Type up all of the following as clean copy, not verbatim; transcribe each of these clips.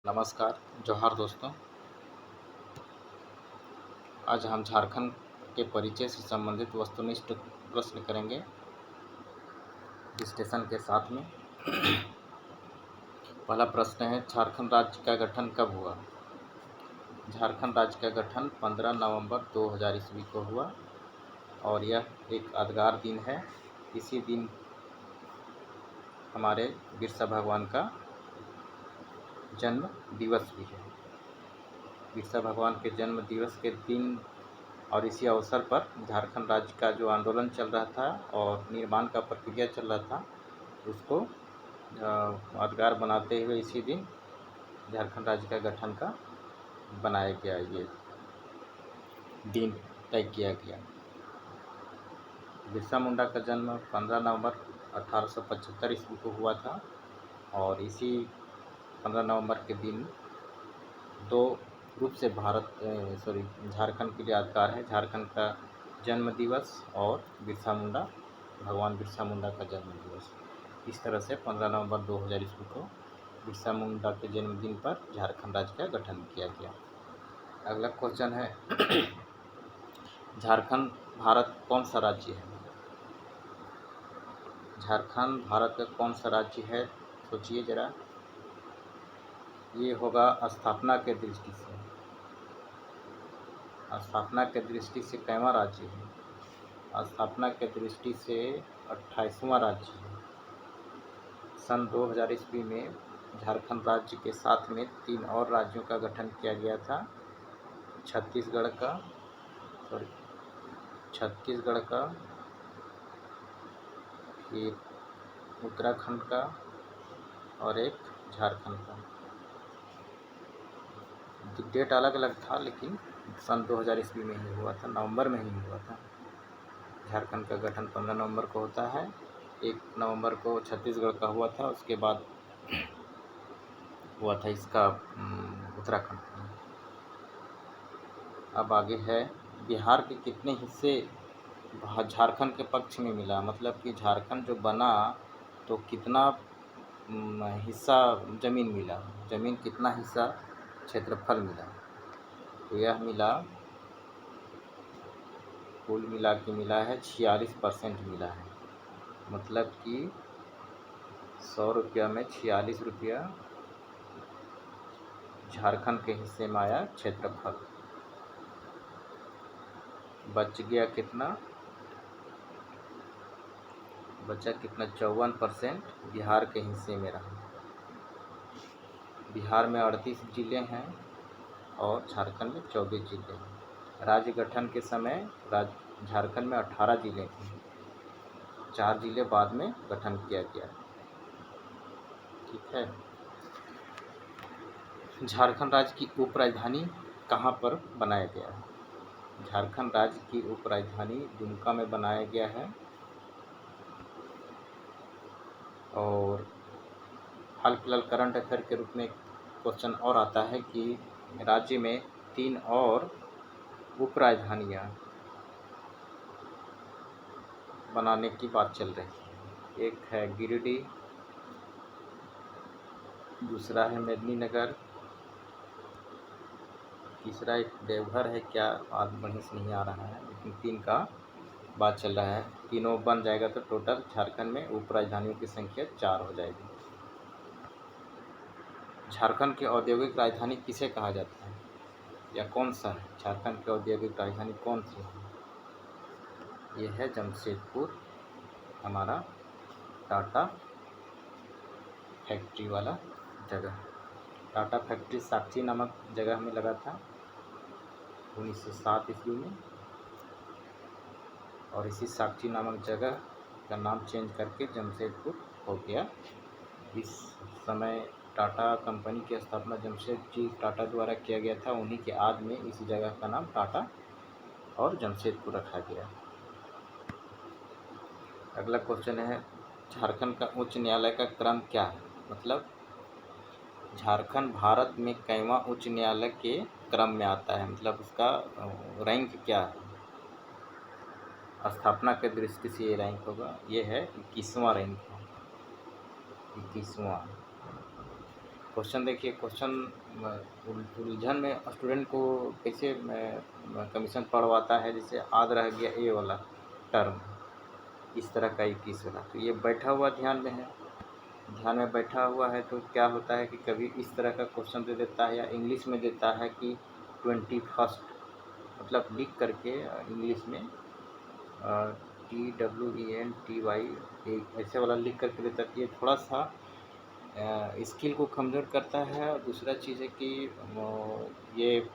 नमस्कार, जोहार दोस्तों। आज हम झारखंड के परिचय से संबंधित वस्तुनिष्ठ प्रश्न करेंगे डिस्कशन के साथ में। पहला प्रश्न है, झारखंड राज्य का गठन कब हुआ? झारखंड राज्य का गठन 15 नवंबर 2000 ईस्वी को हुआ और यह एक यादगार दिन है। इसी दिन हमारे बिरसा भगवान का जन्म दिवस भी है। बिरसा भगवान के जन्म दिवस के दिन और इसी अवसर पर झारखंड राज्य का जो आंदोलन चल रहा था और निर्माण का प्रक्रिया चल रहा था, उसको यादगार बनाते हुए इसी दिन झारखंड राज्य का गठन का बनाया गया, ये दिन तय किया गया। बिरसा मुंडा का जन्म 15 नवंबर 1875 ईस्वी को हुआ था और इसी 15 नवंबर के दिन दो रूप से झारखंड के लिए यादगार है। झारखंड का जन्म दिवस और भगवान बिरसा मुंडा का जन्म दिवस। इस तरह से 15 नवंबर 2000 ईस्वी को बिरसा मुंडा के जन्मदिन पर झारखंड राज्य का गठन किया गया। अगला क्वेश्चन है, झारखंड भारत कौन सा राज्य है? झारखंड भारत का कौन सा राज्य है? सोचिए जरा। ये होगा स्थापना के दृष्टि से। स्थापना के दृष्टि से कैवां राज्य है? स्थापना के दृष्टि से 28वां राज्य है। सन 2000 ईस्वी में झारखंड राज्य के साथ में 3 और राज्यों का गठन किया गया था। छत्तीसगढ़ का, फिर उत्तराखंड का और एक झारखंड का। डेट अलग अलग था लेकिन सन 2000 ईस्वी में ही हुआ था, नवंबर में ही हुआ था। झारखंड का गठन 15 नवंबर को होता है। 1 नवंबर को छत्तीसगढ़ का हुआ था, उसके बाद हुआ था इसका उत्तराखंड का। अब आगे है, बिहार के कितने हिस्से झारखंड के पक्ष में मिला? मतलब कि झारखंड जो बना तो कितना हिस्सा ज़मीन मिला, ज़मीन कितना हिस्सा क्षेत्रफल मिला? तो यह मिला, कुल मिला के मिला है 46% मिला है। मतलब कि 100 रुपया में 46 रुपया झारखंड के हिस्से में आया क्षेत्रफल। बच गया कितना? बचा कितना? 54% बिहार के हिस्से में रहा। बिहार में 38 जिले हैं और झारखंड में 24 जिले हैं। राज्य गठन के समय झारखंड में 18 जिले थे, 4 जिले बाद में गठन किया गया। ठीक है। झारखंड राज्य की उपराजधानी कहाँ पर बनाया गया है? झारखंड राज्य की उपराजधानी दुमका में बनाया गया है। और हाल फिलहाल करंट अफेयर के रूप में क्वेश्चन और आता है कि राज्य में 3 और उपराजधानियाँ बनाने की बात चल रही है। एक है गिरिडीह, दूसरा है मेदिनीनगर, तीसरा एक देवघर है। क्या आज बढ़िया से नहीं आ रहा है, लेकिन 3 का बात चल रहा है। तीनों बन जाएगा तो टोटल झारखंड में उपराजधानियों की संख्या 4 हो जाएगी। झारखंड की औद्योगिक राजधानी किसे कहा जाता है या कौन सा है? झारखंड की औद्योगिक राजधानी कौन सी है? ये है जमशेदपुर, हमारा टाटा फैक्ट्री वाला जगह। टाटा फैक्ट्री साक्षी नामक जगह में लगा था 1907 ईस्वी में, और इसी साक्षी नामक जगह का नाम चेंज करके जमशेदपुर हो गया। इस समय टाटा कंपनी की स्थापना जमशेदजी टाटा द्वारा किया गया था। उन्हीं के याद में इस जगह का नाम टाटा और जमशेदपुर रखा गया। अगला क्वेश्चन है, झारखंड का उच्च न्यायालय का क्रम क्या है? मतलब झारखंड भारत में कैवां उच्च न्यायालय के क्रम में आता है, मतलब उसका रैंक क्या है? स्थापना के दृष्टि से ये रैंक होगा, ये है 21वां रैंक है, 21वां। क्वेश्चन देखिए, क्वेश्चन उलझन में स्टूडेंट को कैसे कमीशन पढ़वाता है, जैसे याद रह गया ए वाला टर्म, इस तरह का 21 वाला, तो ये बैठा हुआ ध्यान में है, ध्यान में बैठा हुआ है। तो क्या होता है कि कभी इस तरह का क्वेश्चन दे देता है, या इंग्लिश में देता है कि 21st, मतलब लिख करके इंग्लिश में TWENTY ऐसे वाला लिख करके देता है। ये थोड़ा सा स्किल को कमज़ोर करता है। और दूसरा चीज़ है कि ये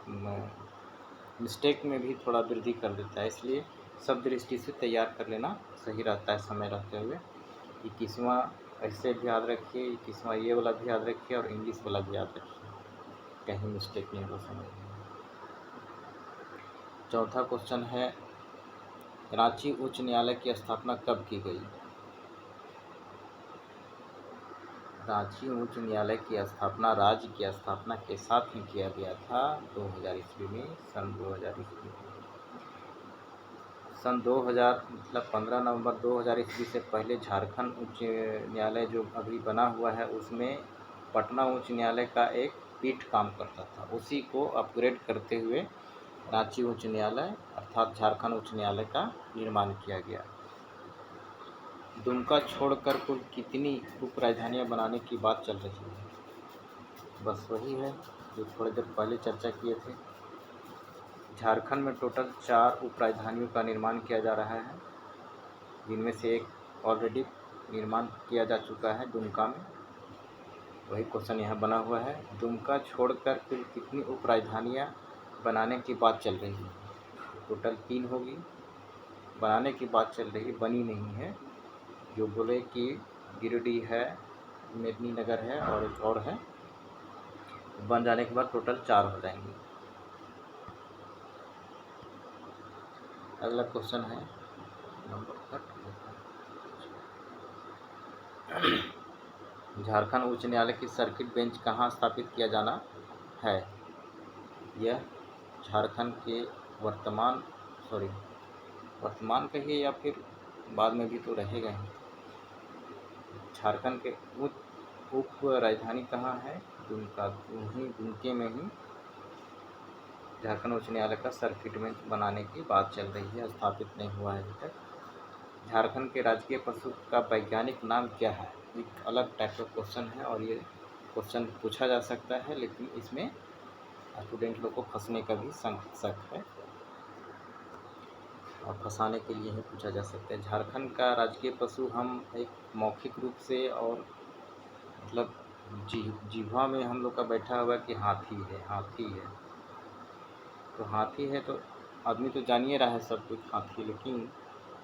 मिस्टेक में भी थोड़ा वृद्धि कर देता है, इसलिए सब दृष्टि से तैयार कर लेना सही रहता है समय रहते हुए। 21वां ऐसे भी याद रखिए, 21वां ये वाला भी याद रखिए, और इंग्लिश वाला भी याद रखिए, कहीं मिस्टेक नहीं हो समझ। चौथा क्वेश्चन है, रांची उच्च न्यायालय की स्थापना कब की गई? रांची उच्च न्यायालय की स्थापना राज्य की स्थापना के साथ ही किया गया था 2000 ईस्वी में, सन 2000 ईस्वी में। सन 2000 मतलब 15 नवंबर 2000 ईस्वी से पहले झारखंड उच्च न्यायालय जो अभी बना हुआ है, उसमें पटना उच्च न्यायालय का एक पीठ काम करता था। उसी को अपग्रेड करते हुए रांची उच्च न्यायालय अर्थात झारखंड उच्च न्यायालय का निर्माण किया गया। दुमका छोड़कर कुल कितनी उप राजधानियाँ बनाने की बात चल रही है? बस वही है जो थोड़ी देर पहले चर्चा किए थे। झारखंड में टोटल 4 उप राजधानियों का निर्माण किया जा रहा है, जिनमें से एक ऑलरेडी निर्माण किया जा चुका है दुमका में। वही क्वेश्चन यहाँ बना हुआ है, दुमका छोड़कर कुल कितनी उप राजधानियाँ बनाने की बात चल रही है? टोटल 3 होगी, बनाने की बात चल रही है, बनी नहीं है। जो बोले कि गिरिडीह है, मेदिनीनगर है और एक और है, बन जाने के बाद टोटल 4 हो जाएंगी। अगला क्वेश्चन है, झारखंड उच्च न्यायालय की सर्किट बेंच कहाँ स्थापित किया जाना है? यह झारखंड के वर्तमान कहिए या फिर बाद में भी तो रहेगा ही। झारखंड के उप राजधानी कहाँ है? दुमका, दुमके में ही झारखंड उच्च न्यायालय का सर्किट बेंच बनाने की बात चल रही है, स्थापित नहीं हुआ है अभी तक। झारखंड के राजकीय पशु का वैज्ञानिक नाम क्या है? एक अलग टाइप का क्वेश्चन है, और ये क्वेश्चन पूछा जा सकता है, लेकिन इसमें स्टूडेंट लोग को फंसने का भी शक है, और फंसाने के लिए ही पूछा जा सकता है। झारखंड का राजकीय पशु हम एक मौखिक रूप से और मतलब जिह्वा में हम लोग का बैठा हुआ कि हाथी है। तो हाथी है तो आदमी तो जान ही रहा है सब कुछ हाथी, लेकिन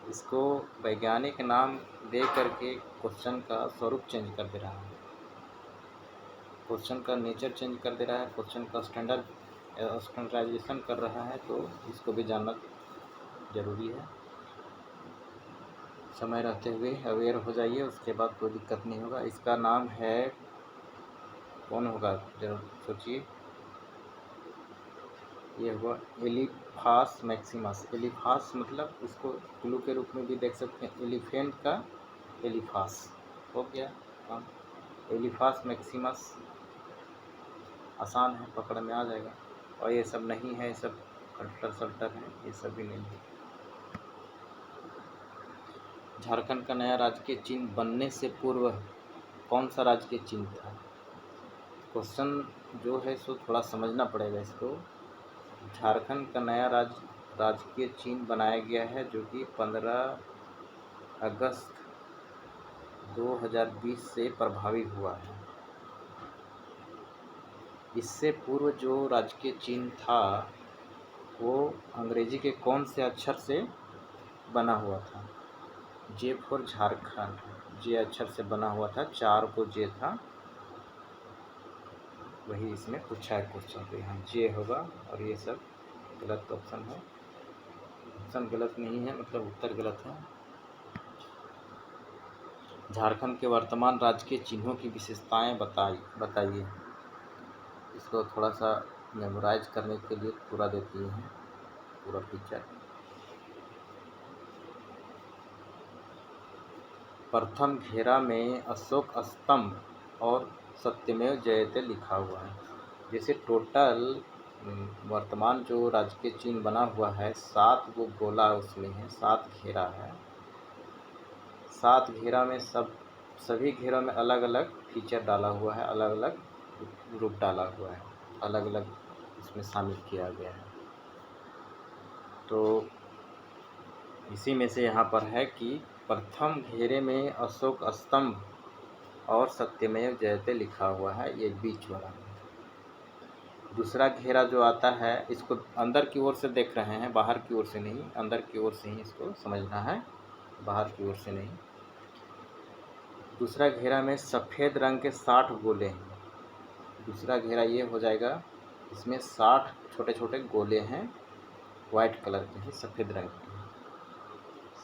इसको वैज्ञानिक नाम दे करके क्वेश्चन का स्वरूप चेंज कर दे रहा है, क्वेश्चन का नेचर चेंज कर दे रहा है, क्वेश्चन का स्टैंडर्डाइजेशन कर रहा है। तो इसको भी जानना ज़रूरी है। समय रहते हुए अवेयर हो जाइए, उसके बाद कोई दिक्कत नहीं होगा। इसका नाम है, कौन होगा जरा सोचिए, ये हुआ एलिफास मैक्सिमस। एलिफास मतलब इसको क्लू के रूप में भी देख सकते हैं, एलिफेंट का एलिफास हो गया काम। एलिफास मैक्सिमस आसान है, पकड़ में आ जाएगा। और ये सब नहीं है, ये सब अल्टर सल्टर है, ये सब भी नहीं है। झारखंड का नया राजकीय चिन्ह बनने से पूर्व कौन सा राजकीय चिन्ह था? क्वेश्चन जो है सो थोड़ा समझना पड़ेगा इसको। झारखंड का नया राजकीय चिन्ह बनाया गया है, जो कि 15 अगस्त 2020 से प्रभावी हुआ है। इससे पूर्व जो राजकीय चिन्ह था वो अंग्रेजी के कौन से अक्षर से बना हुआ था? जे फॉर झारखंड, जे अक्षर से बना हुआ था, 4 को जे था, वही इसमें पूछा है क्वेश्चन। तो यहाँ जे होगा, और ये सब गलत ऑप्शन है। ऑप्शन गलत नहीं है, मतलब उत्तर गलत है। झारखंड के वर्तमान राजकीय चिन्हों की विशेषताएं बताइए। इसको थोड़ा सा मेमोराइज करने के लिए पूरा देती हैं, पूरा पिक्चर। प्रथम घेरा में अशोक स्तंभ और सत्यमेव जयते लिखा हुआ है। जैसे टोटल वर्तमान जो राजकीय चिन्ह बना हुआ है 7 वो गोला उसमें है, 7 घेरा है। 7 घेरा में सभी घेरों में अलग अलग फीचर डाला हुआ है, अलग अलग रूप डाला हुआ है, अलग अलग इसमें शामिल किया गया है। तो इसी में से यहाँ पर है कि प्रथम घेरे में अशोक स्तंभ और सत्यमेव जयते लिखा हुआ है, ये बीच वाला। दूसरा घेरा जो आता है इसको अंदर की ओर से देख रहे हैं, बाहर की ओर से नहीं, अंदर की ओर से ही इसको समझना है, बाहर की ओर से नहीं। दूसरा घेरा में सफ़ेद रंग के 60 गोले हैं। दूसरा घेरा ये हो जाएगा, इसमें 60 छोटे छोटे गोले हैं, वाइट कलर के हैं, सफ़ेद रंग के हैं,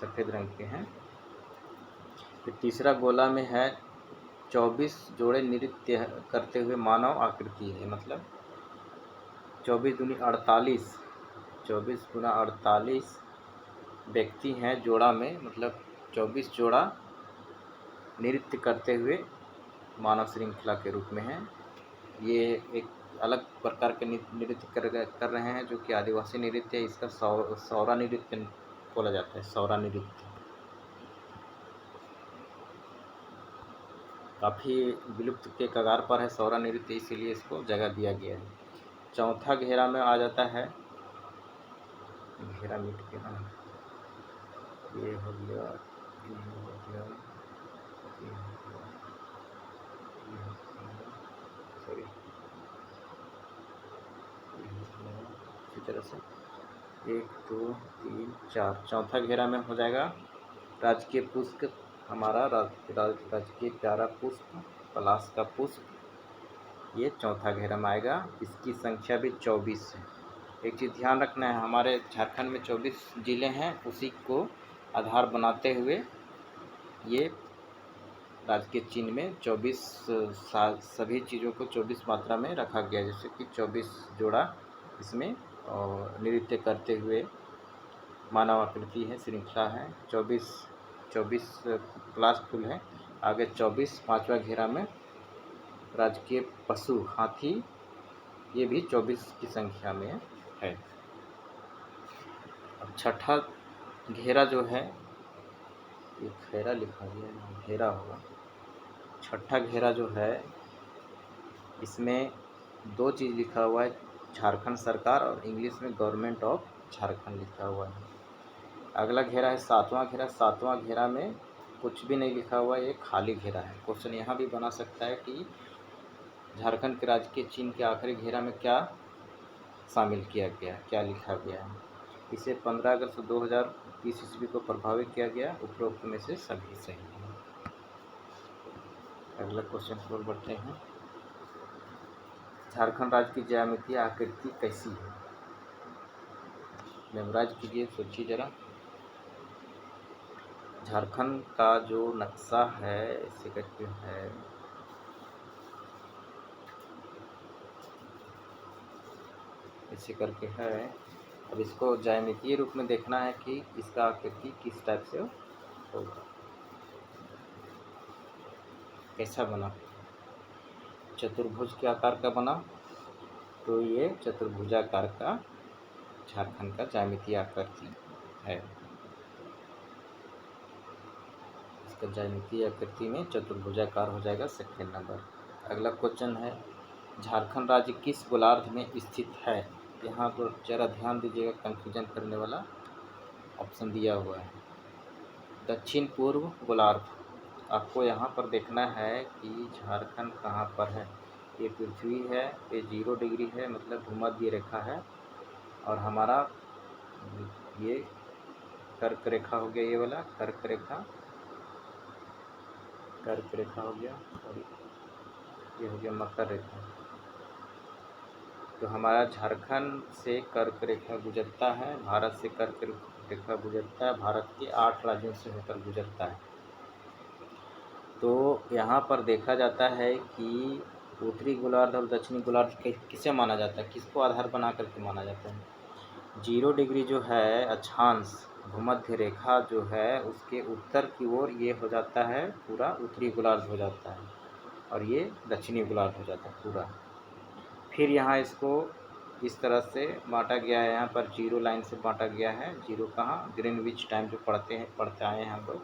सफ़ेद रंग के हैं। फिर तीसरा गोला में है 24 जोड़े नृत्य करते हुए मानव आकृति है, मतलब 24 दूनी 48, 24 गुना 48 व्यक्ति हैं जोड़ा में, मतलब 24 जोड़ा नृत्य करते हुए मानव श्रृंखला के रूप में है। ये एक अलग प्रकार के नृत्य कर रहे हैं जो कि आदिवासी नृत्य है। इसका सौरा नृत्य बोला जाता है, सौरा नृत्य। काफ़ी विलुप्त के कगार पर है सौरा नृत्य, इसीलिए इसको जगह दिया गया है। चौथा घेरा में आ जाता है, घेरा मिट के ना, ये हो गया, ये हो गया, सॉरी, इसी तरह से 1 2 3 4 चौथा घेरा में हो जाएगा राजकीय पुष्प, हमारा राजकीय प्यारा पुष्प, पलाश का पुष्प, ये चौथा घेरा में आएगा। इसकी संख्या भी 24 है। एक चीज़ ध्यान रखना है, हमारे झारखंड में 24 ज़िले हैं, उसी को आधार बनाते हुए ये राजकीय चिन्ह में 24 सभी चीज़ों को 24 मात्रा में रखा गया, जैसे कि 24 जोड़ा इसमें नृत्य करते हुए मानव आकृति है, श्रृंखला है, 24 क्लास फुल है। आगे 24 पाँचवा घेरा में राजकीय पशु हाथी, ये भी 24 की संख्या में है। अब छठा घेरा जो है, ये घेरा लिखा गया है, घेरा होगा। छठा घेरा जो है इसमें 2 चीज़ लिखा हुआ है, झारखंड सरकार और इंग्लिश में गवर्नमेंट ऑफ झारखंड लिखा हुआ है। अगला घेरा है 7वां घेरा। 7वां घेरा में कुछ भी नहीं लिखा हुआ, ये खाली घेरा है। क्वेश्चन यहाँ भी बना सकता है कि झारखंड के राजकीय चिन्ह के आखिरी घेरा में क्या शामिल किया गया, क्या लिखा गया है। इसे 15 अगस्त 2020 ईस्वी को प्रभावित किया गया, उपरोक्त में से सभी सही हैं। अगला क्वेश्चन की ओर बढ़ते हैं। झारखंड राज्य की ज्यामितीय आकृति कैसी है? मेमोराइज कीजिए, सोचिए जरा। झारखंड का जो नक्शा है ऐसे करके है, ऐसे करके है। अब इसको ज्यामितीय रूप में देखना है कि इसका आकृति किस टाइप से होगा, कैसा बना। चतुर्भुज के आकार का बना, तो ये चतुर्भुजाकार का झारखंड का ज्यामितीय आकृति है। इसका ज्यामितीय आकृति में चतुर्भुजाकार हो जाएगा, सेकंड नंबर। अगला क्वेश्चन है, झारखंड राज्य किस गोलार्ध में स्थित है? यहाँ पर जरा ध्यान दीजिएगा, कंफ्यूजन करने वाला ऑप्शन दिया हुआ है। दक्षिण पूर्व गोलार्ध। आपको यहाँ पर देखना है कि झारखंड कहाँ पर है। ये पृथ्वी है, ये 0 डिग्री है, मतलब भूमध्य रेखा है, और हमारा ये कर्क रेखा हो गया, ये वाला कर्क रेखा हो गया, और ये हो गया मकर रेखा। तो हमारा झारखंड से कर्क रेखा गुजरता है, भारत से कर्क रेखा गुजरता है, भारत के 8 राज्यों से होकर गुजरता है। तो यहाँ पर देखा जाता है कि उत्तरी गोलार्ध और दक्षिणी गोलार्ध किसे माना जाता है, किसको आधार बना करके माना जाता है? 0 डिग्री जो है अक्षांश, भूमध्य रेखा जो है, उसके उत्तर की ओर ये हो जाता है पूरा उत्तरी गोलार्ध हो जाता है। और ये दक्षिणी गोलार्ध हो जाता है पूरा। फिर यहाँ इसको इस तरह से बांटा गया है, यहाँ पर जीरो लाइन से बांटा गया है। जीरो कहाँ, ग्रीनविच टाइम जो पढ़ते आए हैं हम लोग।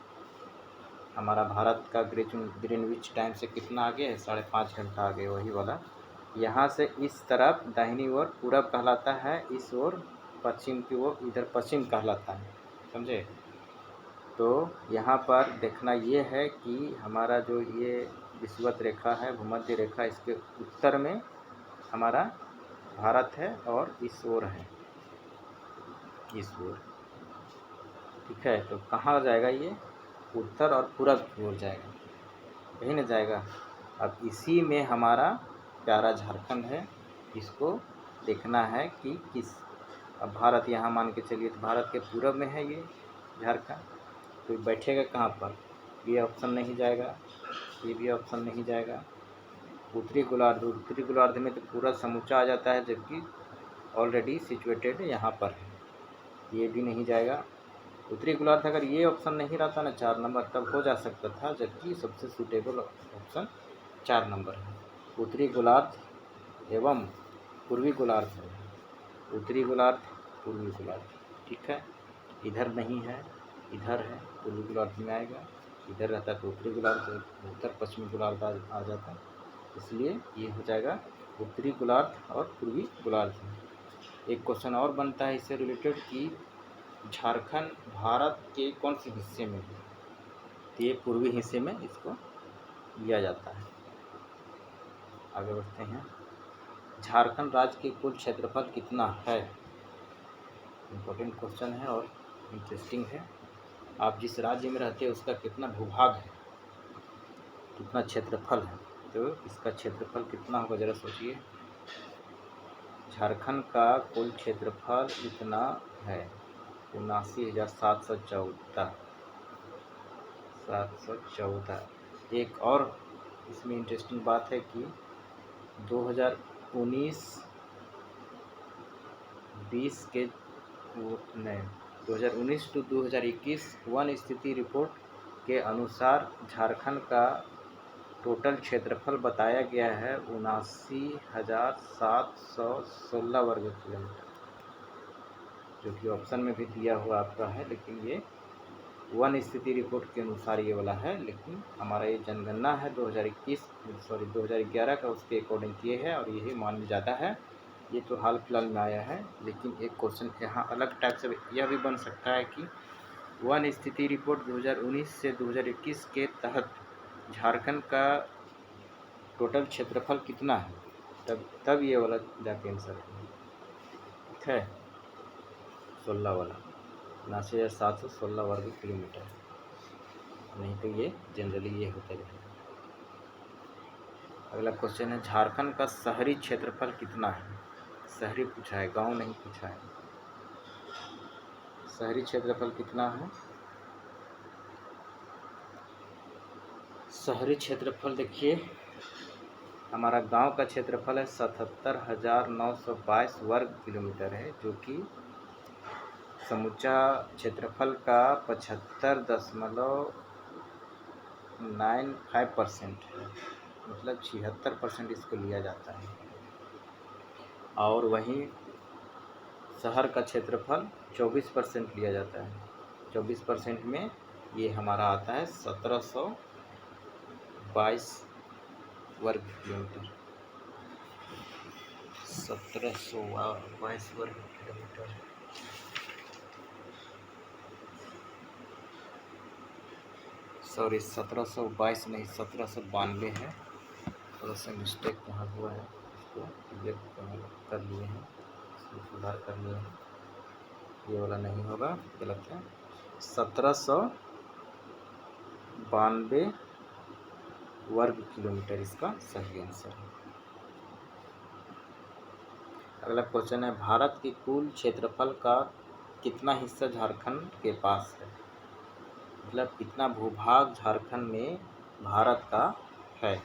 हमारा भारत का ग्रीनविच टाइम से कितना आगे है, 5.5 घंटा आगे, वही वाला। यहाँ से इस तरफ दाहिनी ओर पूरब कहलाता है, इस ओर पश्चिम की ओर इधर पश्चिम कहलाता है, समझे। तो यहाँ पर देखना ये है कि हमारा जो ये विषुवत रेखा है, भूमध्य रेखा, इसके उत्तर में हमारा भारत है और इस ओर है, इस ओर, ठीक है। तो कहाँ जाएगा ये, उत्तर और पूरब की ओर जाएगा, कहीं ना जाएगा। अब इसी में हमारा प्यारा झारखंड है, इसको देखना है कि किस, अब भारत यहाँ मान के चलिए, तो भारत के पूरब में है ये झारखंड, तो बैठेगा कहाँ पर, ये ऑप्शन नहीं जाएगा, ये भी ऑप्शन नहीं जाएगा। उत्तरी गोलार्ध में तो पूरा समूचा आ जाता है, जबकि ऑलरेडी सिचुएटेड यहाँ पर है, ये भी नहीं जाएगा। उत्तरी गोलार्ध अगर ये ऑप्शन नहीं रहता ना 4 नंबर, तब हो जा सकता था, जबकि सबसे सूटेबल ऑप्शन 4 नंबर है। उत्तरी गोलार्ध एवं पूर्वी गोलार्ध है, उत्तरी गोलार्ध पूर्वी गोलार्ध, ठीक है। इधर नहीं है, इधर है, पूर्वी गोलार्ध में आएगा, इधर रहता तो उत्तरी गोलार्ध, उत्तर पश्चिमी गोलार्ध आ जाता, इसलिए ये हो जाएगा उत्तरी गोलार्ध और पूर्वी गोलार्ध। एक क्वेश्चन और बनता है इससे रिलेटेड कि झारखंड भारत के कौन से हिस्से में है, तो ये पूर्वी हिस्से में इसको लिया जाता है। आगे बढ़ते हैं। झारखंड राज्य के कुल क्षेत्रफल कितना है, इम्पोर्टेंट क्वेश्चन है और इंटरेस्टिंग है। आप जिस राज्य में रहते हैं उसका कितना भूभाग है, कितना क्षेत्रफल है, तो इसका क्षेत्रफल कितना होगा ज़रा सोचिए। झारखंड का कुल क्षेत्रफल इतना है 79,714। एक और इसमें इंटरेस्टिंग बात है कि 2019-20 के नहीं 2019 टू 2021 वन स्थिति रिपोर्ट के अनुसार झारखंड का टोटल क्षेत्रफल बताया गया है 79,716 वर्ग किलोमीटर, जो कि ऑप्शन में भी दिया हुआ आपका है, लेकिन ये वन स्थिति रिपोर्ट के अनुसार ये वाला है। लेकिन हमारा ये जनगणना है 2011 का, उसके अकॉर्डिंग ये है और यही मान जाता है। ये तो हाल फिलहाल में आया है, लेकिन एक क्वेश्चन यहाँ अलग टाइप से यह भी बन सकता है कि वन स्थिति रिपोर्ट 2019 से 2021 के तहत झारखंड का टोटल क्षेत्रफल कितना है, तब ये वाला जाके आंसर है, ठीक है। 16 वाला 79,716 वर्ग किलोमीटर, नहीं तो ये जनरली ये होता है। अगला क्वेश्चन है, झारखंड का शहरी क्षेत्रफल कितना है, शहरी पूछा है, गांव नहीं पूछा है। शहरी क्षेत्रफल कितना है, शहरी क्षेत्रफल देखिए, हमारा गांव का क्षेत्रफल है 77,922 वर्ग किलोमीटर है, जो कि समूचा क्षेत्रफल का 75.95% है, मतलब 76% इसको लिया जाता है। और वहीं शहर का क्षेत्रफल 24% लिया जाता है, 24% में ये हमारा आता है 1722 वर्ग किलोमीटर, 1722 वर्ग किलोमीटर। सॉरी 1722 नहीं 1792 है, थोड़ा सा मिस्टेक यहाँ हुआ है, इसको क्लियर कर लिए हैं, इसको सुधार कर लिए हैं, ये वाला नहीं होगा, गलत है। 1792 वर्ग किलोमीटर इसका सही आंसर है। अगला क्वेश्चन है, भारत के कुल क्षेत्रफल का कितना हिस्सा झारखंड के पास है, मतलब कितना भूभाग झारखंड में भारत का है।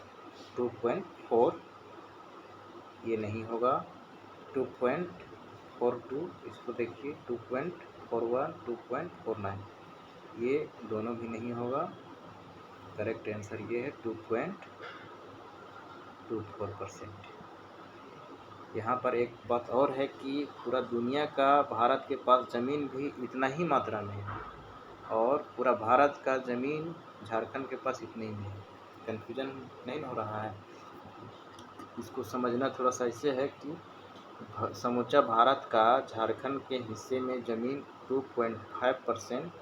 2.4, ये नहीं होगा, 2.42, इसको देखिए 2.41, 2.49, ये दोनों भी नहीं होगा। करेक्ट आंसर ये है 2.42 24%। यहाँ पर एक बात और है कि पूरा दुनिया का भारत के पास ज़मीन भी इतना ही मात्रा में है और पूरा भारत का ज़मीन झारखंड के पास इतने ही में है। कन्फ्यूजन नहीं हो रहा है? इसको समझना थोड़ा सा ऐसे है कि समूचा भारत का झारखंड के हिस्से में ज़मीन 2.5%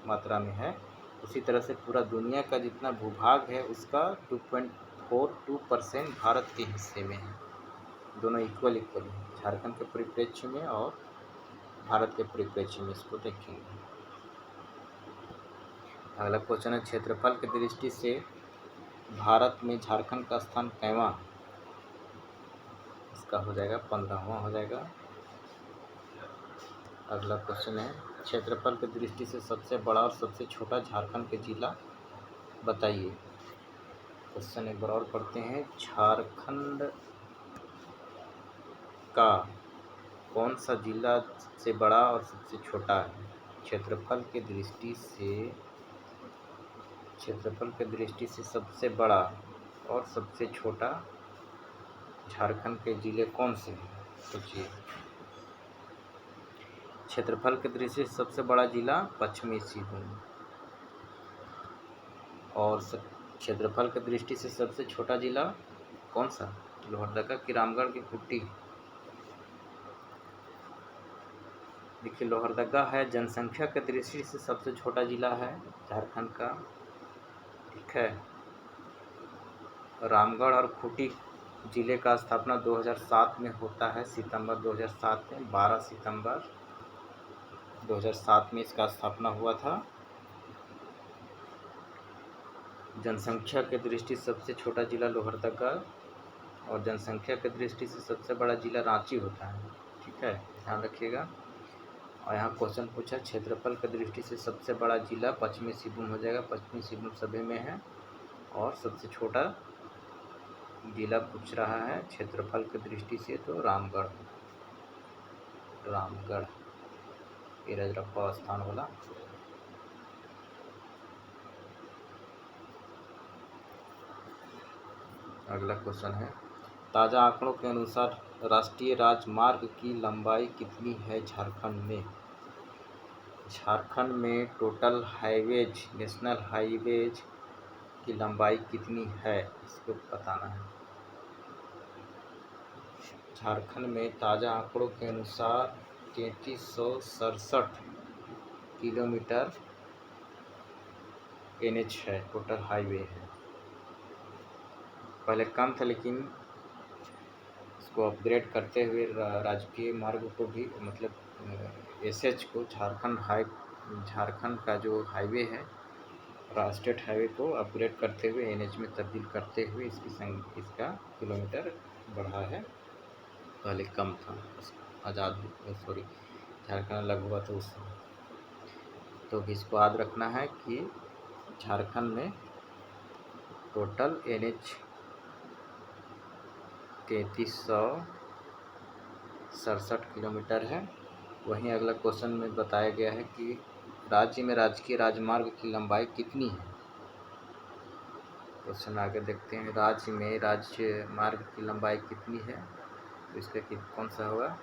मात्रा में है। उसी तरह से पूरा दुनिया का जितना भूभाग है उसका 2.42% भारत के हिस्से में है। दोनों इक्वल है, झारखंड के परिप्रेक्ष्य में और भारत के परिप्रेक्ष्य में इसको देखेंगे। अगला क्वेश्चन है, क्षेत्रफल की दृष्टि से भारत में झारखंड का स्थान कैवां? इसका हो जाएगा 15वां हो जाएगा। अगला क्वेश्चन है, क्षेत्रफल की दृष्टि से सबसे बड़ा और सबसे छोटा झारखंड के जिला बताइए। क्वेश्चन एक बार और पढ़ते हैं, झारखंड का कौन सा जिला सबसे बड़ा और सबसे छोटा है? क्षेत्रफल की दृष्टि से सबसे बड़ा और सबसे छोटा झारखंड के जिले कौन से हैं? सोचिए। क्षेत्रफल की दृष्टि से सबसे बड़ा जिला पश्चिमी सिंहभूम और क्षेत्रफल की दृष्टि से सबसे छोटा जिला कौन सा? लोहरदगा की रामगढ़ की कुट्टी। देखिए, लोहरदगा है, जनसंख्या की दृष्टि से सबसे छोटा जिला है झारखंड का, ठीक है। रामगढ़ और खूंटी जिले का स्थापना 2007 में होता है, सितंबर 2007 में, 12 सितंबर 2007 में इसका स्थापना हुआ था। जनसंख्या के दृष्टि से सबसे छोटा जिला लोहरदगा और जनसंख्या के दृष्टि से सबसे बड़ा जिला रांची होता है, ठीक है, ध्यान रखिएगा। और यहाँ क्वेश्चन पूछा, क्षेत्रफल की दृष्टि से सबसे बड़ा जिला पश्चिमी सिंहभूम हो जाएगा, पश्चिमी सिंहभूम सभी में है। और सबसे छोटा जिला पूछ रहा है क्षेत्रफल की दृष्टि से तो रामगढ़ ये रजरप्पा स्थान वाला। अगला क्वेश्चन है, ताज़ा आंकड़ों के अनुसार राष्ट्रीय राजमार्ग की लंबाई कितनी है झारखंड में? झारखंड में टोटल हाईवेज, नेशनल हाईवेज की लंबाई कितनी है, इसको बताना है। झारखंड में ताज़ा आंकड़ों के अनुसार 3367 किलोमीटर NH है, टोटल हाईवे है। पहले कम था, लेकिन इसको अपग्रेड करते हुए राजकीय मार्ग को भी, मतलब SH को, झारखंड का जो हाईवे है, स्टेट हाईवे को अपग्रेड करते हुए NH में तब्दील करते हुए इसका किलोमीटर बढ़ा है। पहले कम था, झारखंड अलग हुआ था उस समय। तो इसको याद रखना है कि झारखंड में टोटल NH 3367 किलोमीटर है। वहीं अगला क्वेश्चन में बताया गया है कि राज्य में राजकीय राजमार्ग की लंबाई कितनी है। क्वेश्चन आगे देखते हैं, राज्य में राज्य मार्ग की लंबाई कितनी है, तो इसका कौन सा होगा?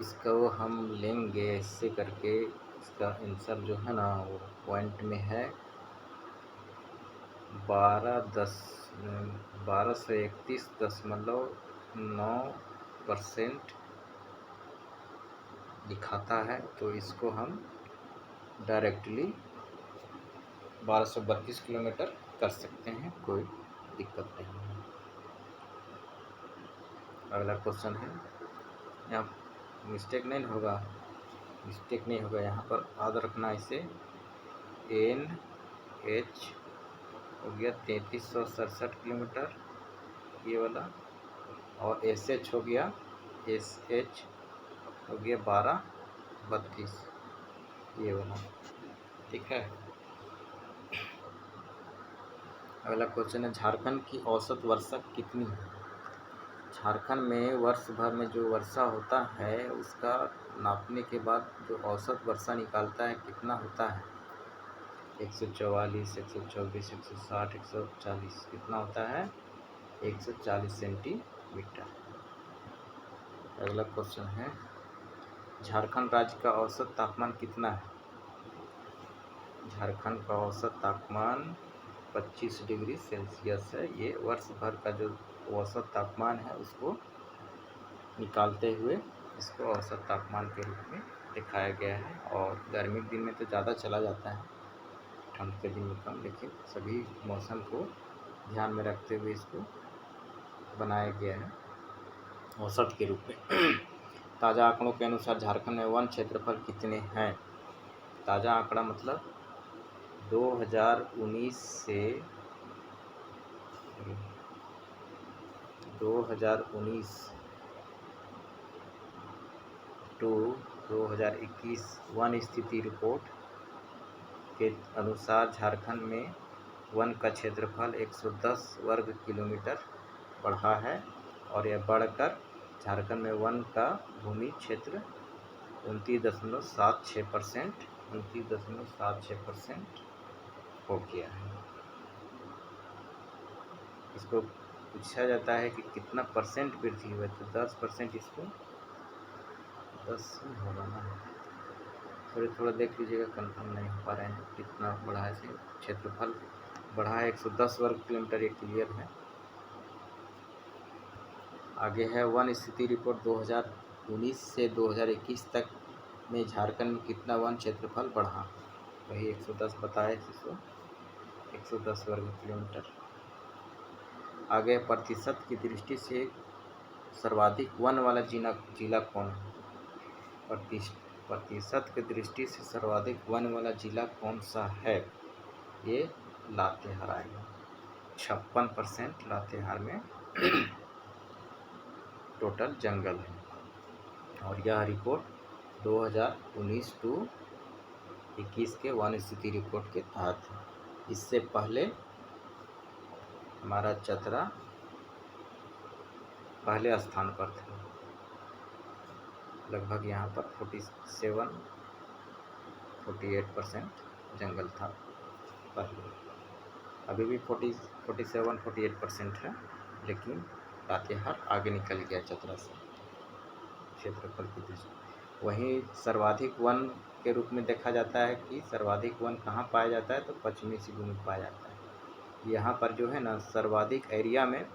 इसका वो हम लेंगे ऐसे करके, इसका आंसर जो है ना वो पॉइंट में है 1231.9% दिखाता है। तो इसको हम डायरेक्टली 1232 किलोमीटर कर सकते हैं, कोई दिक्कत नहीं है। अगला क्वेश्चन है, यहाँ मिस्टेक नहीं होगा, यहाँ पर याद रखना, इसे NH हो गया 3367 किलोमीटर ये वाला, और SH हो गया 1232 ये वाला, ठीक है। अगला क्वेश्चन है, झारखंड की औसत वर्षा कितनी है? झारखंड में वर्ष भर में जो वर्षा होता है उसका नापने के बाद जो औसत वर्षा निकालता है कितना होता है? 144, 124, 160, 140 कितना होता है? 140 सेंटीमीटर। अगला क्वेश्चन है, झारखंड राज्य का औसत तापमान कितना है? झारखंड का औसत तापमान 25 डिग्री सेल्सियस है। ये वर्ष भर का जो औसत तापमान है उसको निकालते हुए इसको औसत तापमान के रूप में दिखाया गया है। और गर्मी के दिन में तो ज़्यादा चला जाता है, ठंड के दिन में कम, लेकिन सभी मौसम को ध्यान में रखते हुए इसको बनाया गया है औसत के रूप में। ताज़ा आंकड़ों के अनुसार झारखंड में वन क्षेत्रफल कितने हैं? ताज़ा आंकड़ा मतलब 2019 से 2019 टू 2021 वन स्थिति रिपोर्ट के अनुसार झारखंड में वन का क्षेत्रफल 110 वर्ग किलोमीटर बढ़ा है और यह बढ़कर झारखंड में वन का भूमि क्षेत्र 29.76% हो गया है। इसको पूछा जाता है कि कितना परसेंट वृद्धि हुआ, तो 10% इसको 10 होगा ना, थोड़ा देख लीजिएगा, कंफर्म नहीं हो पा रहे हैं कितना बढ़ा है। से क्षेत्रफल बढ़ा है 110 वर्ग किलोमीटर, ये क्लियर है। आगे है वन स्थिति रिपोर्ट 2019 से 2021 तक में झारखंड में कितना वन क्षेत्रफल बढ़ा? वही 110 बताए, 110 वर्ग किलोमीटर। आगे प्रतिशत की दृष्टि से सर्वाधिक वन वाला जिला कौन है? प्रतिशत की दृष्टि से सर्वाधिक वन वाला जिला कौन सा है? ये लातेहार आएगा, 56% लातेहार में टोटल जंगल है। और यह रिपोर्ट 2019 टू 21 के वन स्थिति रिपोर्ट के तहत है। इससे पहले हमारा चतरा पहले स्थान पर था, लगभग यहाँ पर 48% जंगल था पहले। अभी भी 47-48% है, लेकिन लातेहार आगे निकल गया चतरा से क्षेत्रफल की दृष्टि। वहीं सर्वाधिक वन के रूप में देखा जाता है कि सर्वाधिक वन कहाँ पाया जाता है, तो पश्चिमी सिंहभूम में पाया जाता है। यहाँ पर जो है ना, सर्वाधिक एरिया में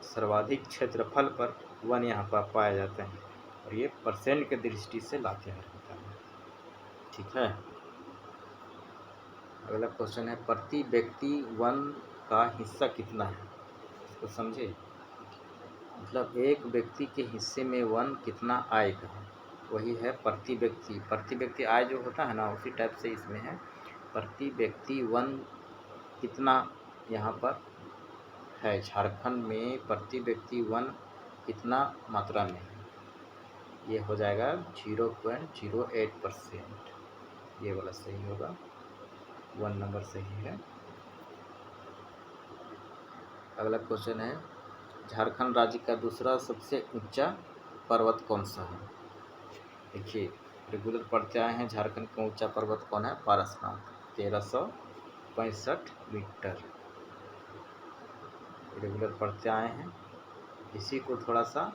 सर्वाधिक क्षेत्रफल पर वन यहाँ पर पाया जाता है, और ये परसेंट के दृष्टि से लातेहार होता है। ठीक है। अगला क्वेश्चन है, प्रति व्यक्ति वन का हिस्सा कितना है? इसको समझे, मतलब एक व्यक्ति के हिस्से में वन कितना आएगा, वही है प्रति व्यक्ति। प्रति व्यक्ति आय जो होता है ना, उसी टाइप से इसमें है प्रति व्यक्ति वन कितना यहाँ पर है। झारखंड में प्रति व्यक्ति वन कितना मात्रा में है? ये हो जाएगा 0.08%। ये वाला सही होगा, 1 नंबर सही है। अगला क्वेश्चन है, झारखंड राज्य का दूसरा सबसे ऊंचा पर्वत कौन सा है? देखिए, रेगुलर पढ़ते आए हैं, झारखंड का ऊंचा पर्वत कौन है? पारसनाथ, 1365 मीटर। रेगुलर पढ़ते आए हैं। इसी को थोड़ा सा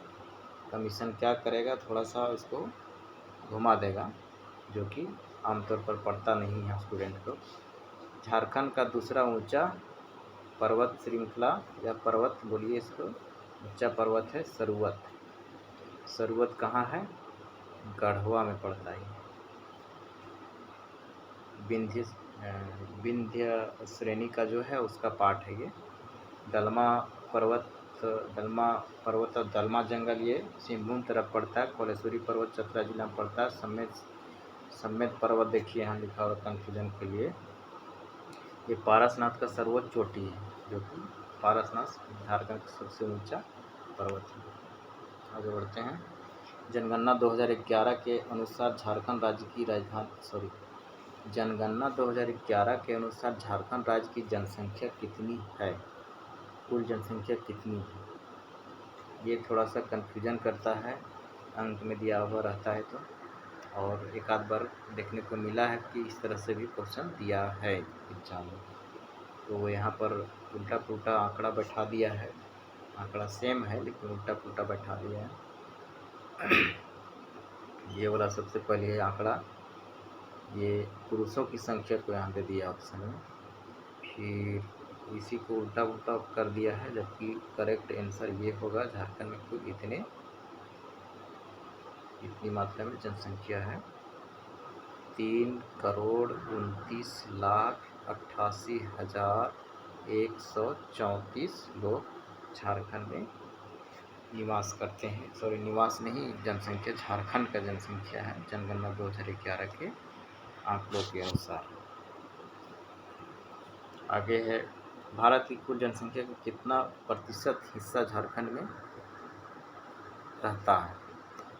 कमीशन क्या करेगा, थोड़ा सा इसको घुमा देगा, जो कि आमतौर पर पढ़ता नहीं है स्टूडेंट को। झारखंड का दूसरा ऊंचा पर्वत श्रृंखला या पर्वत बोलिए इसको, ऊंचा पर्वत है सरुवत। सरुवत कहाँ है? गढ़वा में पड़ता है। विंध्य श्रेणी का जो है उसका पार्ट है ये। दलमा पर्वत और दलमा जंगल ये सिंहभूम तरफ पड़ता है। कोलेश्वरी पर्वत चतरा जिला में पड़ता है। समेत पर्वत देखिए यहाँ लिखा हुआ कन्फ्यूजन के लिए, ये पारसनाथ का सर्वोच्च चोटी है, जो कि पारसनाथ झारखंड का सबसे ऊंचा पर्वत है। आगे बढ़ते हैं। जनगणना 2011 के अनुसार झारखंड राज्य की जनगणना 2011 के अनुसार झारखंड राज्य की जनसंख्या कितनी है? कुल जनसंख्या कितनी है? ये थोड़ा सा कन्फ्यूजन करता है, अंक में दिया हुआ रहता है तो, और एक आध बार देखने को मिला है कि इस तरह से भी क्वेश्चन दिया है एग्जाम में। तो वो यहाँ पर उल्टा पुल्टा आंकड़ा बैठा दिया है, आंकड़ा सेम है लेकिन उल्टा पुल्टा बैठा दिया है। ये वाला सबसे पहले आंकड़ा, ये पुरुषों की संख्या को यहाँ पे दिया ऑप्शन में, फिर इसी को उल्टा उल्टा कर दिया है, जबकि करेक्ट आंसर ये होगा झारखंड में कुल इतनी मात्रा में जनसंख्या है, 3,29,88,134 लोग झारखंड में निवास करते हैं। सॉरी, निवास नहीं, जनसंख्या झारखंड का जनसंख्या है, जनगणना 2011 के आंकड़ों के अनुसार। आगे है, भारत की कुल जनसंख्या का कितना प्रतिशत हिस्सा झारखंड में रहता है।